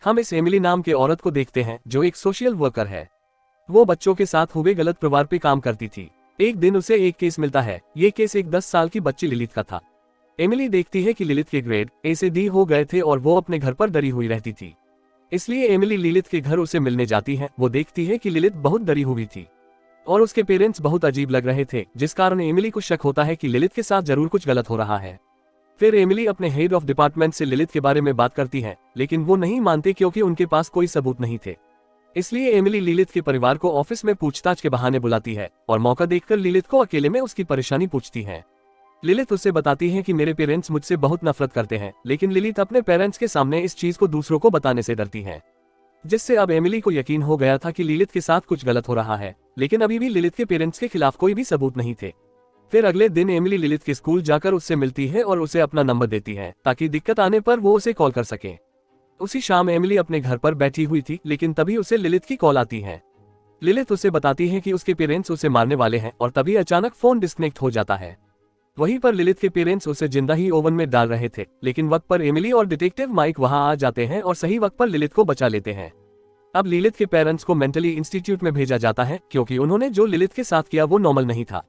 हम इस एमिली नाम के औरत को देखते हैं जो एक सोशल वर्कर है। वो बच्चों के साथ हुए गलत व्यवहार पे काम करती थी। एक दिन उसे एक केस मिलता है। ये केस एक 10 साल की बच्ची लिलित का था। एमिली देखती है कि लिलित के ग्रेड ए से डी हो गए थे और वो अपने घर पर डरी हुई रहती थी। इसलिए एमिली लिलित के घर उसे मिलने जाती है। वो देखती है कि लिलित बहुत डरी हुई थी और उसके पेरेंट्स बहुत अजीब लग रहे थे, जिस कारण एमिली को शक होता है कि लिलित के साथ जरूर कुछ गलत हो रहा है। फिर एमिली अपने हेड ऑफ डिपार्टमेंट से लिलित के बारे में बात करती है, लेकिन वो नहीं मानते क्योंकि उनके पास कोई सबूत नहीं थे। इसलिए एमिली लिलित के परिवार को ऑफिस में पूछताछ के बहाने बुलाती है और मौका देखकर लिलित को अकेले में उसकी परेशानी पूछती है। लिलित उससे बताती है कि मेरे पेरेंट्स मुझसे बहुत नफरत करते हैं, लेकिन लिलित अपने पेरेंट्स के सामने इस चीज को दूसरों को बताने से डरती है, जिससे अब एमिली को यकीन हो गया था कि लिलित के साथ कुछ गलत हो रहा है, लेकिन अभी भी लिलित के पेरेंट्स के खिलाफ कोई भी सबूत नहीं थे। फिर अगले दिन एमिली लिलित के स्कूल जाकर उससे मिलती है और उसे अपना नंबर देती है ताकि दिक्कत आने पर वो उसे कॉल कर सके। उसी शाम एमिली अपने घर पर बैठी हुई थी, लेकिन तभी उसे लिलित की कॉल आती है। लिलित उसे बताती है कि उसके पेरेंट्स उसे मारने वाले हैं और तभी अचानक फोन डिस्कनेक्ट हो जाता है। वहीं पर लिलित के पेरेंट्स उसे जिंदा ही ओवन में डाल रहे थे, लेकिन वक्त पर एमिली और डिटेक्टिव माइक वहां आ जाते हैं और सही वक्त पर लिलित को बचा लेते हैं। अब लिलित के पेरेंट्स को मेंटली इंस्टीट्यूट में भेजा जाता है क्योंकि उन्होंने जो लिलित के साथ किया वो नॉर्मल नहीं था।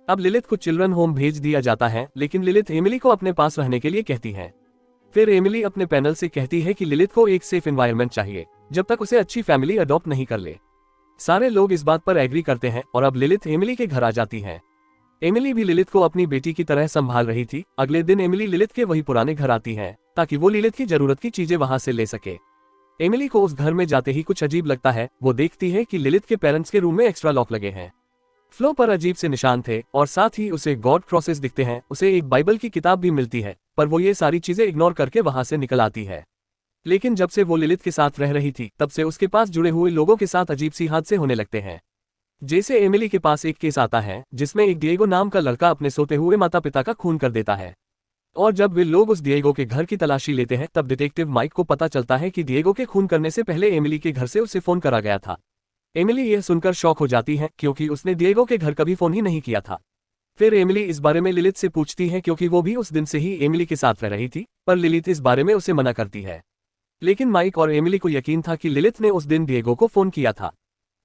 अब लिलित को चिल्ड्रन होम भेज दिया जाता है, लेकिन लिलित एमिली को अपने पास रहने के लिए कहती है। फिर एमिली अपने पैनल से कहती है कि लिलित को एक सेफ एनवायरनमेंट चाहिए जब तक उसे अच्छी फैमिली अडॉप्ट नहीं कर ले। सारे लोग इस बात पर एग्री करते हैं और अब लिलित एमिली के घर आ जाती है। एमिली भी लिलित को अपनी बेटी की तरह संभाल रही थी। अगले दिन एमिली लिलित के वही पुराने घर आती है ताकि वो लिलित की जरूरत की चीजें वहां से ले सके। एमिली को उस घर में जाते ही कुछ अजीब लगता है। वो देखती है कि लिलित के पेरेंट्स के रूम में एक्स्ट्रा लॉक लगे हैं, फ्लोर पर अजीब से निशान थे और साथ ही उसे गॉड क्रॉसेस दिखते हैं। उसे एक बाइबल की किताब भी मिलती है, पर वो ये सारी चीजें इग्नोर करके वहां से निकल आती है। लेकिन जब से वो लिलित के साथ रह रही थी तब से उसके पास जुड़े हुए लोगों के साथ अजीब सी हादसे होने लगते हैं। जैसे एमिली के पास एक केस आता है जिसमें एक डिएगो नाम का लड़का अपने सोते हुए माता पिता का खून कर देता है, और जब वे लोग उस डिएगो के घर की तलाशी लेते हैं तब डिटेक्टिव माइक को पता चलता है कि डिएगो के खून करने से पहले एमिली के घर से उसे फोन करा गया था। एमिली यह सुनकर शॉक हो जाती है क्योंकि उसने डिएगो के घर कभी फोन ही नहीं किया था। फिर एमिली इस बारे में लिलित से पूछती है क्योंकि वो भी उस दिन से ही एमिली के साथ रह रही थी, पर लिलित इस बारे में उसे मना करती है। लेकिन माइक और एमिली को यकीन था कि लिलित ने उस दिन डिएगो को फोन किया था।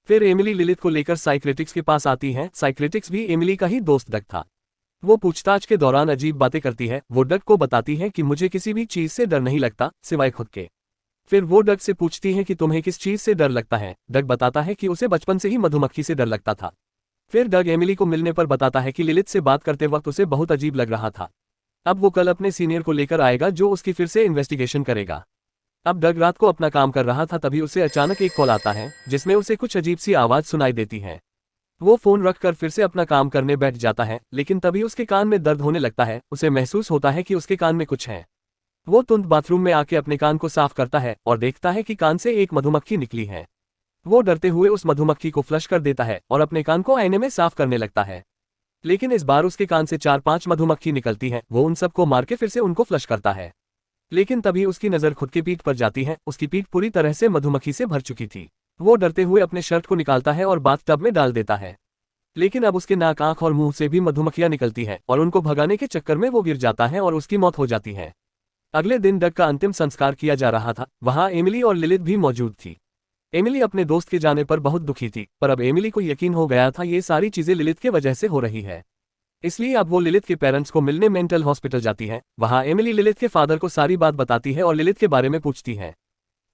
फिर एमिली लिलित को लेकर साइक्रेटिक्स के पास आती है। साइक्रेटिक्स भी एमिली का ही दोस्त डग था। वो पूछताछ के दौरान अजीब बातें करती है। वो डग को बताती है कि मुझे किसी भी चीज से डर नहीं लगता सिवाय खुद के। फिर वो डग से पूछती है कि तुम्हें किस चीज से डर लगता है। डग बताता है कि उसे बचपन से ही मधुमक्खी से डर लगता था। फिर डग एमिली को मिलने पर बताता है कि लिलित से बात करते वक्त उसे बहुत अजीब लग रहा था। अब वो कल अपने सीनियर को लेकर आएगा जो उसकी फिर से इन्वेस्टिगेशन करेगा। अब डग रात को अपना काम कर रहा था, तभी उसे अचानक एक कॉल आता है जिसमें उसे कुछ अजीब सी आवाज सुनाई देती है। वो फोन रखकर फिर से अपना काम करने बैठ जाता है, लेकिन तभी उसके कान में दर्द होने लगता है। उसे महसूस होता है कि उसके कान में कुछ है। वो तुरंत बाथरूम में आके अपने कान को साफ करता है और देखता है कि कान से एक मधुमक्खी निकली है। वो डरते हुए उस मधुमक्खी को फ्लश कर देता है और अपने कान को आईने में साफ करने लगता है। लेकिन इस बार उसके कान से 4-5 मधुमक्खी निकलती हैं। वो उन सबको मार के फिर से उनको फ्लश करता है, लेकिन तभी उसकी नजर खुद की पीठ पर जाती है। उसकी पीठ पूरी तरह से मधुमक्खी से भर चुकी थी। वो डरते हुए अपने शर्ट को निकालता है और बाथटब में डाल देता है, लेकिन अब उसके नाक, आंख और मुंह से भी मधुमक्खियां निकलती हैं और उनको भगाने के चक्कर में वो गिर जाता है और उसकी मौत हो जाती है। अगले दिन डग का अंतिम संस्कार किया जा रहा था। वहां एमिली और लिलित भी मौजूद थी। एमिली अपने दोस्त के जाने पर बहुत दुखी थी, पर अब एमिली को यकीन हो गया था ये सारी चीजें लिलित के वजह से हो रही है। इसलिए अब वो लिलित के पेरेंट्स को मिलने मेंटल हॉस्पिटल जाती है। वहां एमिली लिलित के फादर को सारी बात बताती है और लिलित के बारे में पूछती है।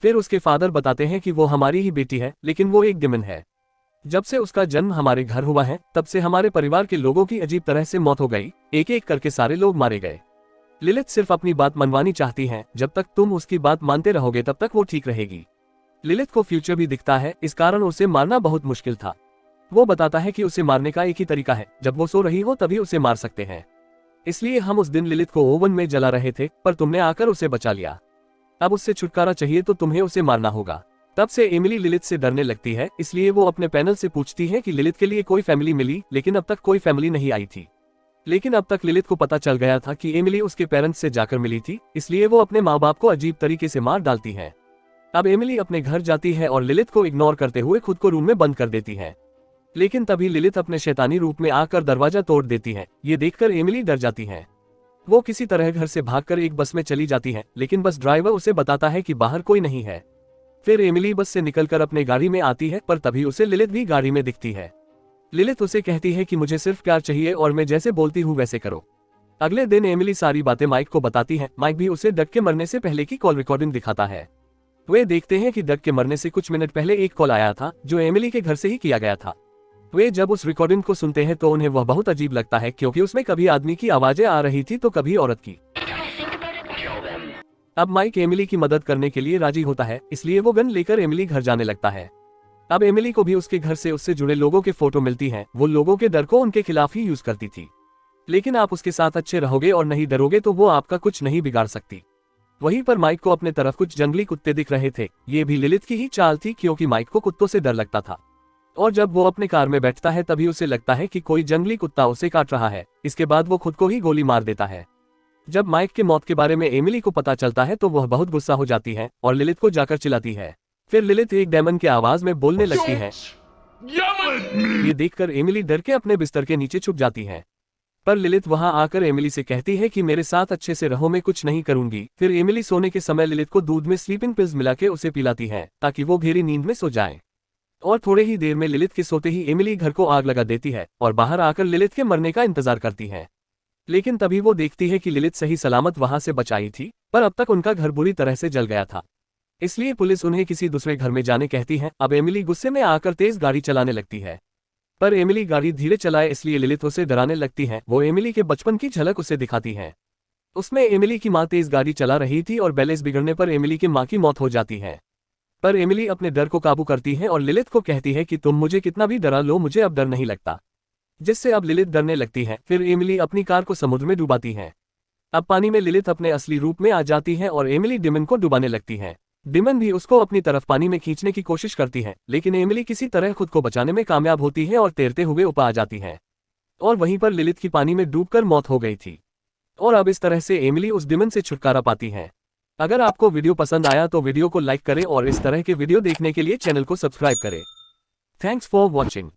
फिर उसके फादर बताते हैं कि वो हमारी ही बेटी है, लेकिन वो एक डिमन है। जब से उसका जन्म हमारे घर हुआ है तब से हमारे परिवार के लोगों की अजीब तरह से मौत हो गई। एक एक करके सारे लोग मारे गए। लिलित सिर्फ अपनी बात मनवानी चाहती है। जब तक तुम उसकी बात मानते रहोगे तब तक वो ठीक रहेगी। लिलित को फ्यूचर भी दिखता है, इस कारण उसे मारना बहुत मुश्किल था। वो बताता है कि उसे मारने का एक ही तरीका है, जब वो सो रही हो तभी उसे मार सकते हैं। इसलिए हम उस दिन लिलित को ओवन में जला रहे थे, पर तुमने आकर उसे बचा लिया। अब उससे छुटकारा चाहिए तो तुम्हें उसे मारना होगा। तब से एमिली लिलित से डरने लगती है, इसलिए वो अपने पैनल से पूछती है कि लिलित के लिए कोई फैमिली मिली, लेकिन अब तक कोई फैमिली नहीं आई थी। लेकिन अब तक लिलित को पता चल गया था कि एमिली उसके पेरेंट्स से जाकर मिली थी, इसलिए वो अपने माँ बाप को अजीब तरीके से मार डालती है। अब एमिली अपने घर जाती है और लिलित को इग्नोर करते हुए खुद को रूम में बंद कर देती है। लेकिन तभी लिलित अपने शैतानी रूप में आकर दरवाजा तोड़ देती है। ये देखकर एमिली डर जाती है। वो किसी तरह घर से भागकर एक बस में चली जाती है, लेकिन बस ड्राइवर उसे बताता है कि बाहर कोई नहीं है। फिर एमिली बस से निकलकर अपने गाड़ी में आती है, पर तभी उसे लिलिथ भी गाड़ी में दिखती है। लिलिथ उसे कहती है कि मुझे सिर्फ प्यार चाहिए और मैं जैसे बोलती हूँ वैसे करो। अगले दिन एमिली सारी बातें माइक को बताती है। माइक भी उसे डग के मरने से पहले की कॉल रिकॉर्डिंग दिखाता है। वे देखते हैं कि डग के मरने से कुछ मिनट पहले एक कॉल आया था जो एमिली के घर से ही किया गया था। वे जब उस रिकॉर्डिंग को सुनते हैं तो उन्हें वह बहुत अजीब लगता है, क्योंकि उसमें कभी आदमी की आवाजें आ रही थी तो कभी औरत की। अब माइक एमिली की मदद करने के लिए राजी होता है, इसलिए वो गन लेकर एमिली घर जाने लगता है। अब एमिली को भी उसके घर से उससे जुड़े लोगों के फोटो मिलती हैं। वो लोगों के डर को उनके खिलाफ ही यूज करती थी, लेकिन आप उसके साथ अच्छे रहोगे और नहीं डरोगे तो वो आपका कुछ नहीं बिगाड़ सकती। वहीं पर माइक को अपने तरफ कुछ जंगली कुत्ते दिख रहे थे। ये भी लिलिथ की ही चाल थी, क्योंकि माइक को कुत्तों से डर लगता था और जब वो अपने कार में बैठता है तभी उसे लगता है कि कोई जंगली कुत्ता उसे काट रहा है। इसके बाद वो खुद को ही गोली मार देता है। जब माइक के मौत के बारे में एमिली को पता चलता है तो वह बहुत गुस्सा हो जाती है और लिलिथ को जाकर चिल्लाती है। फिर लिलिथ एक डेमन के आवाज में बोलने लगती है। ये देखकर एमिली डर के अपने बिस्तर के नीचे छुप जाती है, पर लिलिथ वहां आकर एमिली से कहती है कि मेरे साथ अच्छे से रहो, मैं कुछ नहीं करूंगी। फिर एमिली सोने के समय लिलिथ को दूध में स्लीपिंग पिल्स मिला के उसे पिलाती है ताकि वो गहरी नींद में सो जाए। और थोड़े ही देर में लिलिथ के सोते ही एमिली घर को आग लगा देती है और बाहर आकर लिलिथ के मरने का इंतजार करती है। लेकिन तभी वो देखती है कि लिलिथ सही सलामत वहां से बच आई थी, पर अब तक उनका घर बुरी तरह से जल गया था। इसलिए पुलिस उन्हें किसी दूसरे घर में जाने कहती है। अब एमिली गुस्से में आकर तेज गाड़ी चलाने लगती है, पर एमिली गाड़ी धीरे चलाए इसलिए लिलिथ उसे डराने लगती है। वो एमिली के बचपन की झलक उसे दिखाती है। उसमें एमिली की माँ तेज गाड़ी चला रही थी और बैलेंस बिगड़ने पर एमिली की माँ की मौत हो जाती है। पर एमिली अपने डर को काबू करती है और लिलिथ को कहती है कि तुम मुझे कितना भी डरा लो, मुझे अब डर नहीं लगता, जिससे अब लिलिथ डरने लगती है। फिर एमिली अपनी कार को समुद्र में डुबाती है। अब पानी में लिलिथ अपने असली रूप में आ जाती है और एमिली डिमन को डुबाने लगती है। डिमन भी उसको अपनी तरफ पानी में खींचने की कोशिश करती है, लेकिन एमिली किसी तरह खुद को बचाने में कामयाब होती है और तैरते हुए ऊपर आ जाती है। और वहीं पर लिलिथ की पानी में डूबकर मौत हो गई थी। और अब इस तरह से एमिली उस डिमन से छुटकारा पाती है। अगर आपको वीडियो पसंद आया तो वीडियो को लाइक करें और इस तरह के वीडियो देखने के लिए चैनल को सब्सक्राइब करें। Thanks for watching.